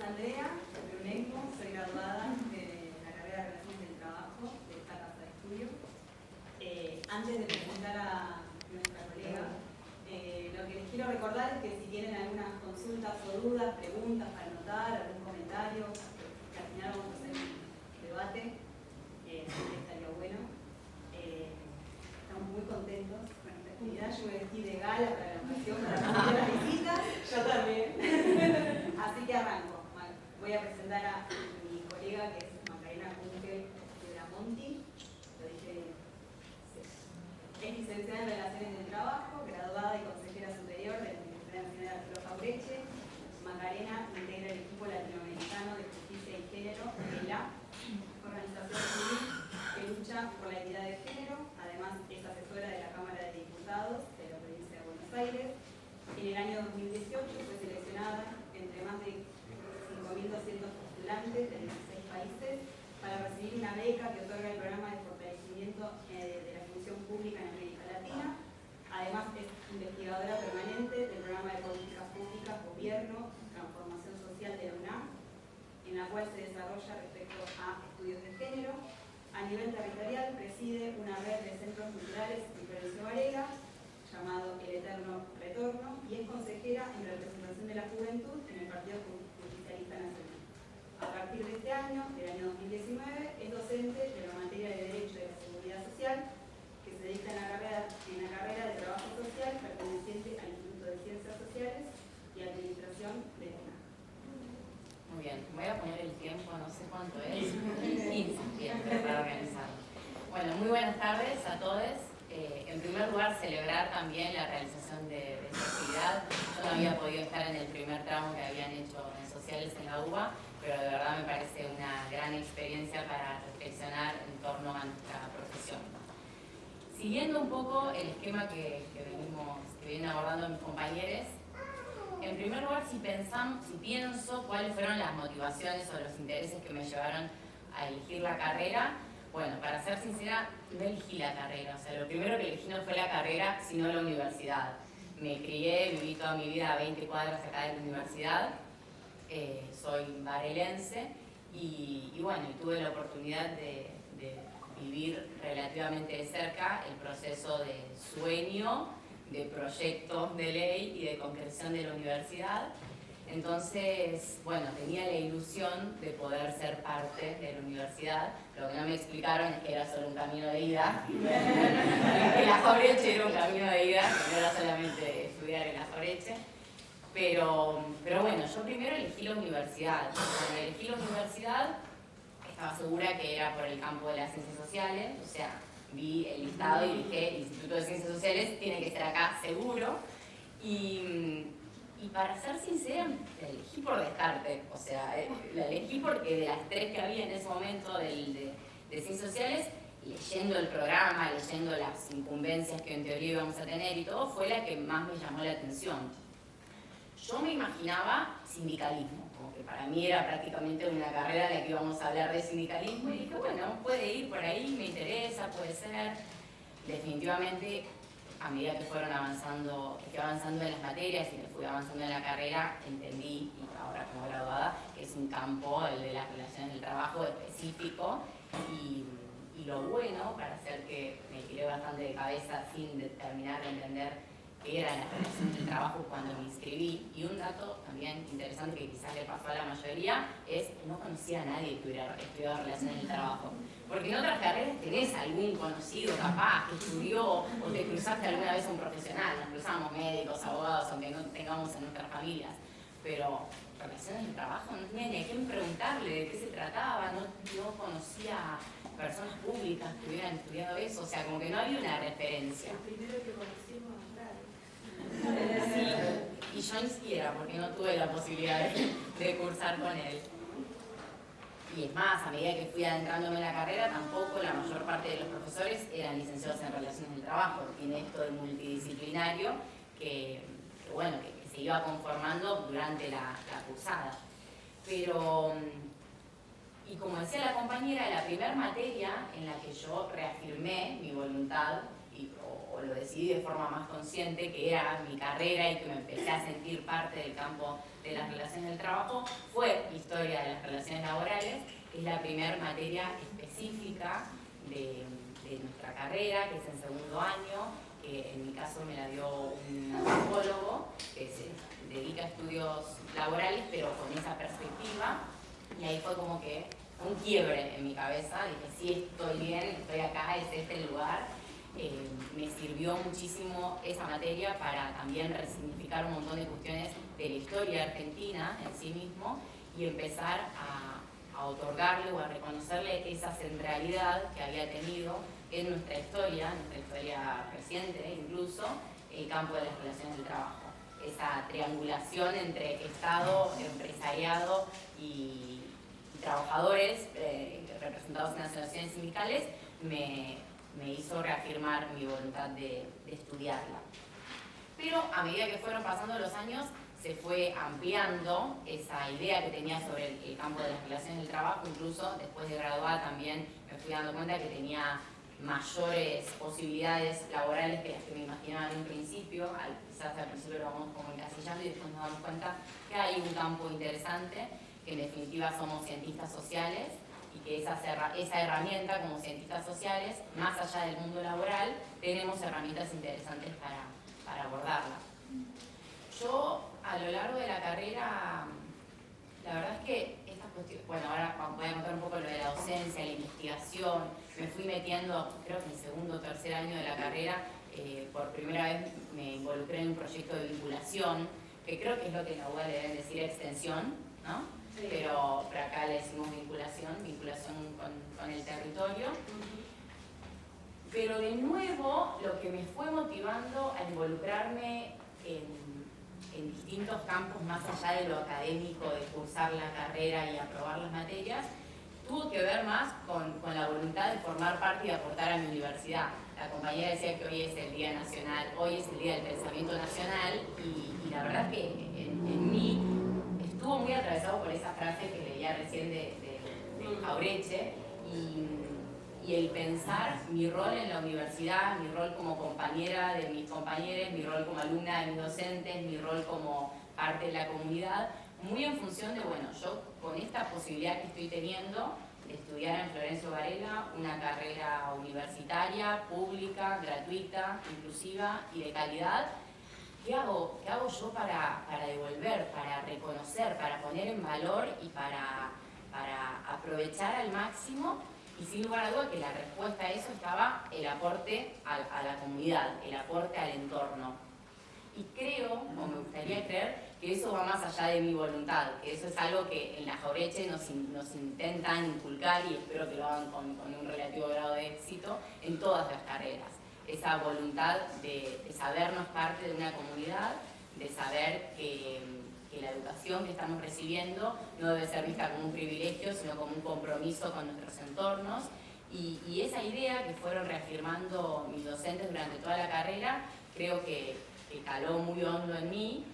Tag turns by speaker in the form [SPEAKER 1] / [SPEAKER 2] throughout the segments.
[SPEAKER 1] Andrea Brunenco, soy graduada de la carrera de Relaciones del Trabajo de esta casa de estudio. Antes de presentar a nuestra colega, lo que les quiero recordar es que si tienen algunas consultas o dudas, preguntas para anotar, algún comentario, que al final vamos a hacer un debate, estaría bueno. Estamos muy contentos con esta actividad. Yo me vestí de gala para la ocasión, para recibir las visitas. Yo también. Así que arranco. Voy a presentar a mi colega, que es Macarena Kunkel de Bramonti. Lo dije bien. Es licenciada en Relaciones del Trabajo, graduada y consejera superior de la Universidad Nacional Arturo Jauretche. Macarena integra el equipo latinoamericano de justicia y género de la organización civil que lucha por la equidad de género. Además, es asesora de la Cámara de Diputados de la provincia de Buenos Aires. En el año 2018 fue seleccionada entre más de 5.200 postulantes de 16 países para recibir una beca que otorga el programa de fortalecimiento de la función pública en América Latina. Además, es investigadora permanente del programa de políticas públicas, gobierno, transformación social de la UNAM, en la cual se desarrolla respecto a estudios de género. A nivel territorial preside una red de centros culturales en Florencio Varela, llamado El Eterno Retorno, y es consejera en representación de la juventud en el Partido Justicialista Nacional. A partir de este año, del año 2019, es docente de la materia de Derecho de la Seguridad Social, que se dicta en la carrera de Trabajo Social perteneciente al Instituto de Ciencias Sociales y Administración de la UNAM.
[SPEAKER 2] Muy bien, voy a poner el tiempo, no sé cuánto es, 15 siempre para organizar. Bueno, muy buenas tardes a todos. En primer lugar, celebrar también la realización de esta actividad. Yo no había podido estar en el primer tramo que habían hecho en sociales en la UBA, pero de verdad me parece una gran experiencia para reflexionar en torno a nuestra profesión. Siguiendo un poco el esquema que vienen abordando mis compañeros, en primer lugar, si pienso cuáles fueron las motivaciones o los intereses que me llevaron a elegir la carrera, bueno, para ser sincera, no elegí la carrera. O sea, lo primero que elegí no fue la carrera, sino la universidad. Me crié, viví toda mi vida a 20 cuadras acá de la universidad. Soy varelense y bueno, tuve la oportunidad de vivir relativamente de cerca el proceso de sueño, de proyectos de ley y de concreción de la universidad. Entonces, bueno, tenía la ilusión de poder ser parte de la universidad. Lo que no me explicaron es que era solo un camino de ida, que la Jauretche era un camino de ida, que no era solamente estudiar en la Jauretche. Pero bueno, yo primero elegí la universidad. Cuando elegí la universidad, estaba segura que era por el campo de las ciencias sociales, o sea, vi el listado y dije, el Instituto de Ciencias Sociales tiene que estar acá seguro. Y para ser sincera, la elegí por descarte, o sea, la elegí porque de las tres que había en ese momento de Ciencias Sociales, leyendo el programa, leyendo las incumbencias que en teoría íbamos a tener y todo, fue la que más me llamó la atención. Yo me imaginaba sindicalismo, como que para mí era prácticamente una carrera en la que íbamos a hablar de sindicalismo, y dije, bueno, puede ir por ahí, me interesa, puede ser. Definitivamente, a medida que fui avanzando en las materias y que fui avanzando en la carrera, entendí, y ahora como graduada, que es un campo, el de las relaciones del trabajo, específico, y lo bueno, para hacer que me tiré bastante de cabeza sin terminar de entender qué eran las relaciones del trabajo cuando me inscribí. Y un dato también interesante que quizás le pasó a la mayoría es que no conocía a nadie que hubiera estudiado relaciones del trabajo. Porque en otras carreras tenés algún conocido capaz que estudió o te cruzaste alguna vez a un profesional. Nos cruzamos médicos, abogados, aunque no tengamos en nuestras familias. Pero relaciones del trabajo no tenía ni a quién preguntarle de qué se trataba, no conocía personas públicas que hubieran estudiado eso, o sea, como que no había una referencia.
[SPEAKER 3] El primero que conocimos
[SPEAKER 2] Sí, y yo ni siquiera, porque no tuve la posibilidad de cursar con él. Y es más, a medida que fui adentrándome en la carrera, tampoco la mayor parte de los profesores eran licenciados en Relaciones del Trabajo. Tiene esto de multidisciplinario que se iba conformando durante la cursada. Pero, y como decía la compañera, la primera materia en la que yo reafirmé mi voluntad o lo decidí de forma más consciente, que era mi carrera y que me empecé a sentir parte del campo de las relaciones del trabajo, fue historia de las relaciones laborales, que es la primera materia específica de nuestra carrera, que es en segundo año, que en mi caso me la dio un antropólogo que se dedica a estudios laborales, pero con esa perspectiva, y ahí fue como que un quiebre en mi cabeza, dije, sí, estoy bien, estoy acá, es este el lugar. Me sirvió muchísimo esa materia para también resignificar un montón de cuestiones de la historia argentina en sí mismo y empezar a otorgarle o a reconocerle esa centralidad que había tenido en nuestra historia reciente incluso, el campo de las relaciones del trabajo. Esa triangulación entre Estado, empresariado y trabajadores representados en las asociaciones sindicales me hizo reafirmar mi voluntad de estudiarla. Pero a medida que fueron pasando los años, se fue ampliando esa idea que tenía sobre el campo de las relaciones del trabajo. Incluso después de graduada también me fui dando cuenta que tenía mayores posibilidades laborales que las que me imaginaba en un principio. Quizás al principio lo vamos como encasillando y después nos damos cuenta que hay un campo interesante, que en definitiva somos cientistas sociales y que esa herramienta como cientistas sociales, más allá del mundo laboral, tenemos herramientas interesantes para abordarla. Yo a lo largo de la carrera, la verdad es que estas cuestiones, bueno, ahora voy a contar un poco lo de la docencia, la investigación, me fui metiendo, creo que en el segundo o tercer año de la carrera, por primera vez me involucré en un proyecto de vinculación, que creo que es lo que en la UBA le deben decir extensión, ¿no? Sí. Pero acá le decimos vinculación con el territorio. Pero de nuevo, lo que me fue motivando a involucrarme en distintos campos más allá de lo académico, de cursar la carrera y aprobar las materias, tuvo que ver más con la voluntad de formar parte y aportar a mi universidad. La compañera decía que hoy es el Día Nacional, hoy es el Día del Pensamiento Nacional y la verdad que en mí estuvo muy atravesado por esa frase que leía recién de Jauretche y el pensar mi rol en la universidad, mi rol como compañera de mis compañeros, mi rol como alumna de mis docentes, mi rol como parte de la comunidad, muy en función de, bueno, yo con esta posibilidad que estoy teniendo de estudiar en Florencio Varela, una carrera universitaria, pública, gratuita, inclusiva y de calidad, ¿qué hago yo para devolver, para reconocer, para poner en valor y para aprovechar al máximo? Y sin lugar a duda que la respuesta a eso estaba el aporte a la comunidad, el aporte al entorno. Y creo, o me gustaría creer, que eso va más allá de mi voluntad, que eso es algo que en la Jauretche nos intentan inculcar y espero que lo hagan con un relativo grado de éxito en todas las carreras. Esa voluntad de sabernos parte de una comunidad, de saber que la educación que estamos recibiendo no debe ser vista como un privilegio, sino como un compromiso con nuestros entornos. Y esa idea que fueron reafirmando mis docentes durante toda la carrera, creo que caló muy hondo en mí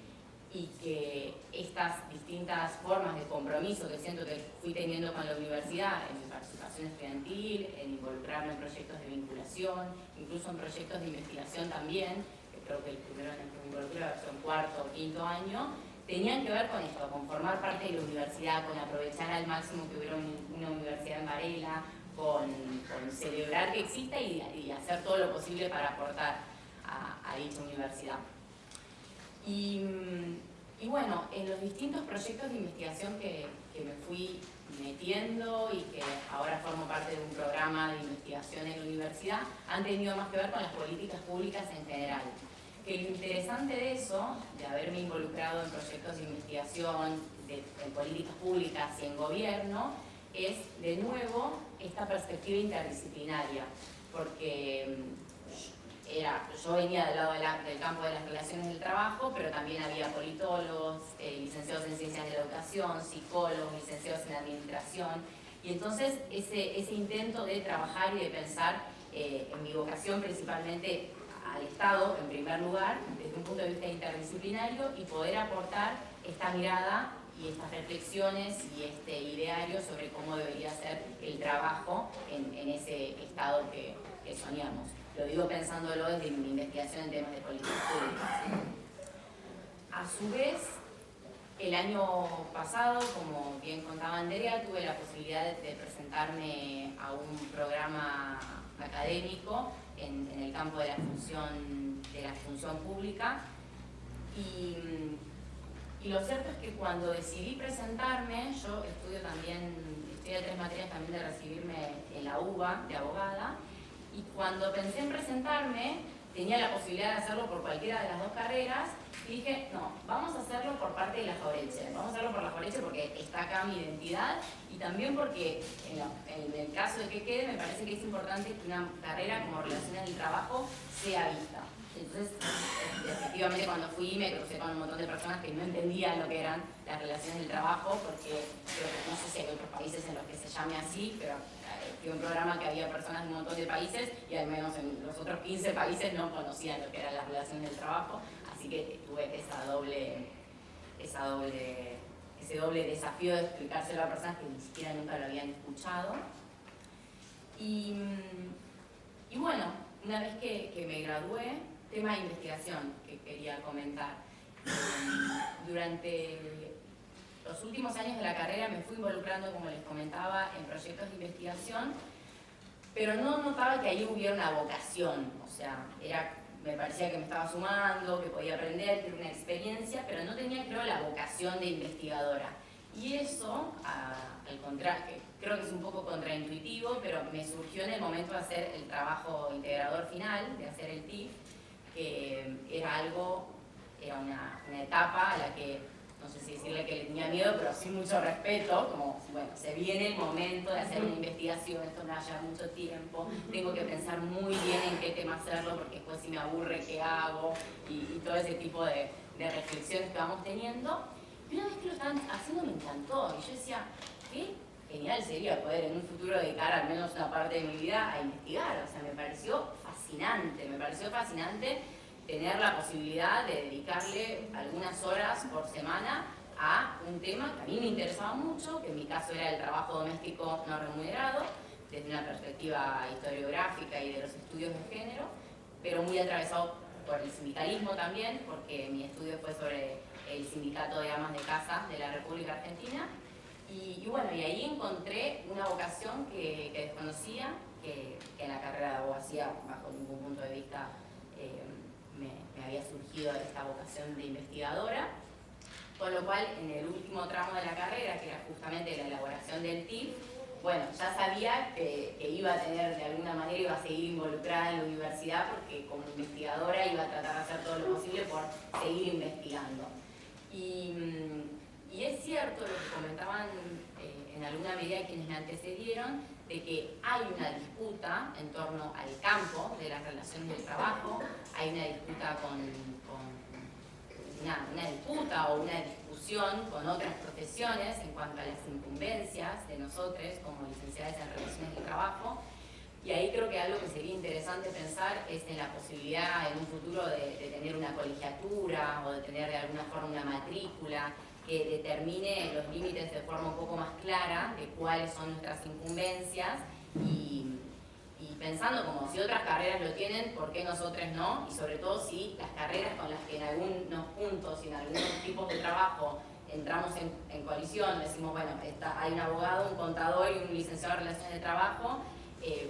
[SPEAKER 2] y que estas distintas formas de compromiso que siento que fui teniendo con la universidad, en mi participación estudiantil, en involucrarme en proyectos de vinculación, incluso en proyectos de investigación también, que creo que el primero en el que me involucré fue en cuarto o quinto año, tenían que ver con esto, con formar parte de la universidad, con aprovechar al máximo que hubiera una universidad en Varela, con celebrar que exista y hacer todo lo posible para aportar a dicha universidad. Y bueno, en los distintos proyectos de investigación que me fui metiendo y que ahora formo parte de un programa de investigación en la universidad, han tenido más que ver con las políticas públicas en general. Que lo interesante de eso, de haberme involucrado en proyectos de investigación, en políticas públicas y en gobierno, es de nuevo esta perspectiva interdisciplinaria, porque yo venía del lado del campo de las relaciones del trabajo, pero también había politólogos, licenciados en ciencias de la educación, psicólogos, licenciados en administración, y entonces ese intento de trabajar y de pensar en mi vocación principalmente al Estado, en primer lugar, desde un punto de vista interdisciplinario y poder aportar esta mirada y estas reflexiones y este ideario sobre cómo debería ser el trabajo en ese Estado que soñamos. lo digo pensándolo desde mi investigación en temas de políticas públicas. A su vez, el año pasado, como bien contaba Andrea, tuve la posibilidad de presentarme a un programa académico en el campo de la función pública. Y lo cierto es que cuando decidí presentarme, yo estudié 3 materias también de recibirme en la UBA de abogada, y cuando pensé en presentarme, tenía la posibilidad de hacerlo por cualquiera de las 2 carreras, y dije, no, vamos a hacerlo por parte de la Jauretche, vamos a hacerlo por la Jauretche porque está acá mi identidad, y también porque en el caso de que quede, me parece que es importante que una carrera como Relaciones del Trabajo sea vista. Entonces, efectivamente, cuando fui me crucé con un montón de personas que no entendían lo que eran las relaciones del trabajo, porque no sé si hay otros países en los que se llame así, pero fue un programa que había personas de un montón de países y al menos en los otros 15 países no conocían lo que eran las relaciones del trabajo, así que tuve ese doble desafío de explicárselo a personas que ni siquiera nunca lo habían escuchado. Y bueno, una vez que me gradué, tema de investigación que quería comentar. Durante los últimos años de la carrera me fui involucrando, como les comentaba, en proyectos de investigación, pero no notaba que ahí hubiera una vocación, o sea, me parecía que me estaba sumando, que podía aprender, que era una experiencia, pero no tenía, creo, la vocación de investigadora. Y eso, al contrario, creo que es un poco contraintuitivo, pero me surgió en el momento de hacer el trabajo integrador final, de hacer el TIF, que era una etapa a la que, no sé si decirle que le tenía miedo, pero sin mucho respeto, como, bueno, se viene el momento de hacer una investigación, esto me va a llevar mucho tiempo, tengo que pensar muy bien en qué tema hacerlo, porque después si me aburre, ¿qué hago? Y todo ese tipo de reflexiones que vamos teniendo. Y una vez que lo estaban haciendo me encantó, y yo decía, qué genial sería poder en un futuro dedicar al menos una parte de mi vida a investigar, o sea, me pareció fascinante tener la posibilidad de dedicarle algunas horas por semana a un tema que a mí me interesaba mucho, que en mi caso era el trabajo doméstico no remunerado, desde una perspectiva historiográfica y de los estudios de género, pero muy atravesado por el sindicalismo también, porque mi estudio fue sobre el sindicato de amas de casa de la República Argentina. Y bueno, y ahí encontré una vocación que desconocía, que en la carrera de abogacía, bajo ningún punto de vista, me había surgido esta vocación de investigadora, con lo cual en el último tramo de la carrera, que era justamente la elaboración del TIF, bueno, ya sabía que iba a tener, de alguna manera, iba a seguir involucrada en la universidad, porque como investigadora iba a tratar de hacer todo lo posible por seguir investigando. Y es cierto lo que comentaban en alguna medida quienes me antecedieron, de que hay una disputa en torno al campo de las relaciones del trabajo, hay una disputa una disputa o una discusión con otras profesiones en cuanto a las incumbencias de nosotros como licenciadas en relaciones del trabajo. Y ahí creo que algo que sería interesante pensar es en la posibilidad en un futuro de tener una colegiatura o de tener de alguna forma una matrícula que determine los límites de forma un poco más clara de cuáles son nuestras incumbencias y pensando como si otras carreras lo tienen, ¿por qué nosotros no? Y sobre todo si las carreras con las que en algunos puntos y en algunos tipos de trabajo entramos en colisión, decimos, bueno, hay un abogado, un contador y un licenciado en relaciones de trabajo,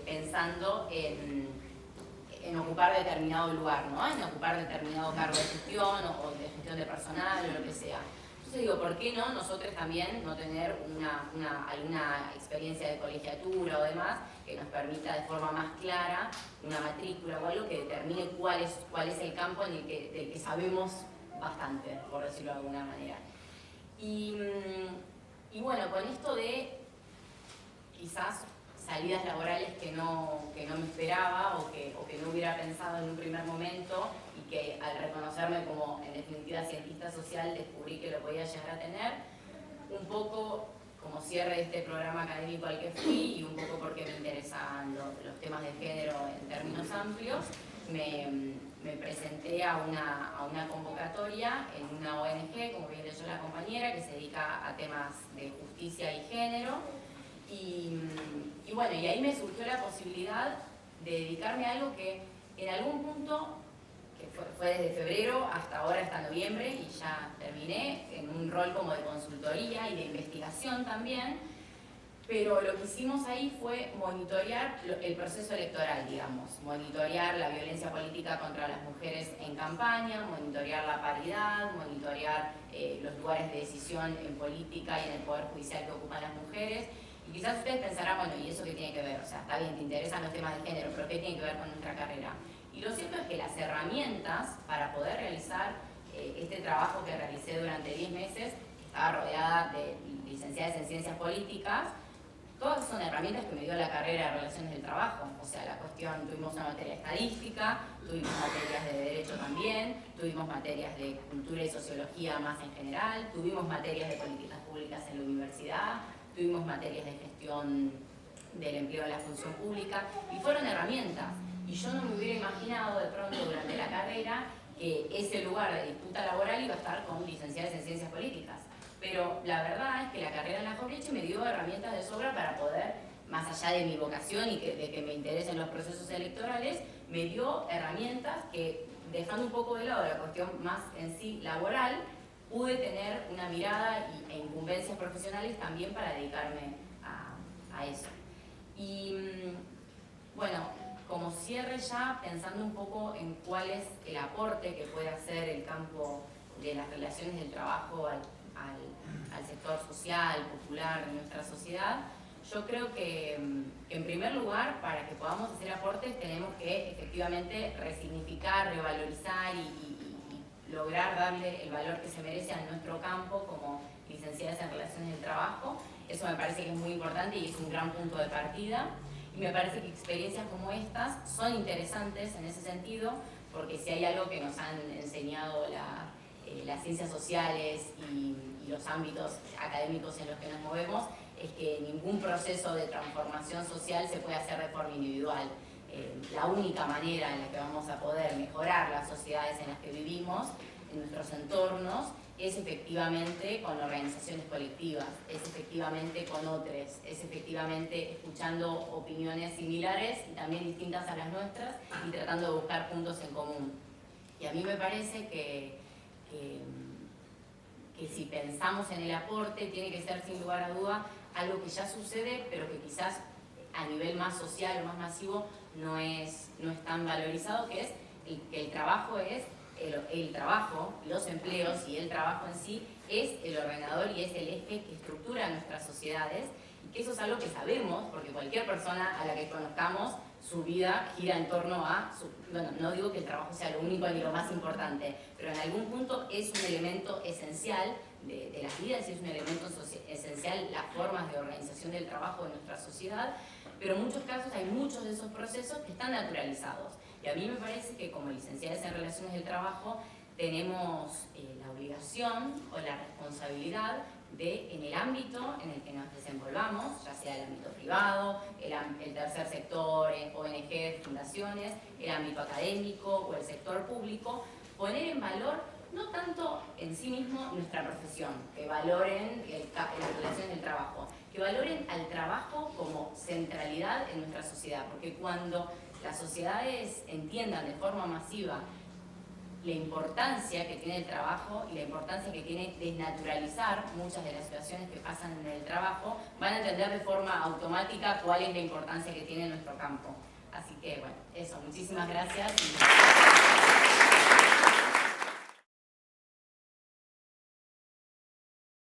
[SPEAKER 2] pensando en ocupar determinado lugar, ¿no? En ocupar determinado cargo de gestión o de gestión de personal o lo que sea. Entonces digo, ¿por qué no nosotros también no tener alguna experiencia de colegiatura o demás que nos permita de forma más clara una matrícula o algo que determine cuál es el campo del que sabemos bastante, por decirlo de alguna manera? Y bueno, con esto de quizás salidas laborales que no me esperaba o que no hubiera pensado en un primer momento y que al reconocerme como en definitiva cientista social descubrí que lo podía llegar a tener, un poco como cierre de este programa académico al que fui y un poco porque me interesan los temas de género en términos amplios, me presenté a una convocatoria en una ONG, como bien leyó la compañera, que se dedica a temas de justicia y género. Y bueno, y ahí me surgió la posibilidad de dedicarme a algo que En algún punto, que fue desde febrero hasta ahora, hasta noviembre, y ya terminé, en un rol como de consultoría y de investigación también, pero lo que hicimos ahí fue monitorear el proceso electoral, digamos, monitorear la violencia política contra las mujeres en campaña, monitorear la paridad, monitorear los lugares de decisión en política y en el poder judicial que ocupan las mujeres. Y quizás ustedes pensarán, bueno, ¿y eso qué tiene que ver? O sea, está bien, te interesan los temas de género, pero ¿qué tiene que ver con nuestra carrera? Y lo cierto es que las herramientas para poder realizar este trabajo que realicé durante 10 meses, estaba rodeada de licenciadas en ciencias políticas, todas son herramientas que me dio la carrera de Relaciones del Trabajo. O sea, la cuestión, tuvimos una materia de estadística, tuvimos materias de derecho también, tuvimos materias de cultura y sociología más en general, tuvimos materias de políticas públicas en la universidad, tuvimos materias de gestión del empleo en la función pública, y fueron herramientas. Y yo no me hubiera imaginado de pronto durante la carrera que ese lugar de disputa laboral iba a estar con licenciadas en ciencias políticas. Pero la verdad es que la carrera en la Jauretche me dio herramientas de sobra para poder, más allá de mi vocación y de que me interesen los procesos electorales, me dio herramientas que, dejando un poco de lado la cuestión más en sí laboral, pude tener una mirada e incumbencias profesionales también para dedicarme a eso. Y bueno, como cierre ya, pensando un poco en cuál es el aporte que puede hacer el campo de las relaciones del trabajo al sector social, popular de nuestra sociedad, yo creo que en primer lugar, para que podamos hacer aportes, tenemos que efectivamente resignificar, revalorizar y lograr darle el valor que se merece a nuestro campo como licenciadas en Relaciones del Trabajo. Eso me parece que es muy importante y es un gran punto de partida. Y me parece que experiencias como estas son interesantes en ese sentido, porque si hay algo que nos han enseñado las ciencias sociales y los ámbitos académicos en los que nos movemos, es que ningún proceso de transformación social se puede hacer de forma individual. La única manera en la que vamos a poder mejorar las sociedades en las que vivimos, en nuestros entornos, es efectivamente con organizaciones colectivas, es efectivamente con otros, es efectivamente escuchando opiniones similares y también distintas a las nuestras y tratando de buscar puntos en común. Y a mí me parece que si pensamos en el aporte, tiene que ser sin lugar a duda algo que ya sucede, pero que quizás a nivel más social o más masivo no es tan valorizado, que es que el trabajo es el trabajo, los empleos y el trabajo en sí es el ordenador y es el eje que estructura nuestras sociedades, y que eso es algo que sabemos, porque cualquier persona a la que conozcamos, su vida gira en torno a, bueno, no digo que el trabajo sea lo único ni lo más importante, pero en algún punto es un elemento esencial de las vidas y es un elemento esencial las formas de organización del trabajo de nuestra sociedad, pero en muchos casos hay muchos de esos procesos que están naturalizados. Y a mí me parece que como licenciadas en Relaciones del Trabajo tenemos la obligación o la responsabilidad de, en el ámbito en el que nos desenvolvamos, ya sea el ámbito privado, el tercer sector, ONG, fundaciones, el ámbito académico o el sector público, poner en valor no tanto en sí mismo nuestra profesión, que valoren las relaciones del trabajo, que valoren al trabajo como centralidad en nuestra sociedad, porque cuando las sociedades entiendan de forma masiva la importancia que tiene el trabajo y la importancia que tiene desnaturalizar muchas de las situaciones que pasan en el trabajo, van a entender de forma automática cuál es la importancia que tiene nuestro campo. Así que bueno, eso, muchísimas gracias.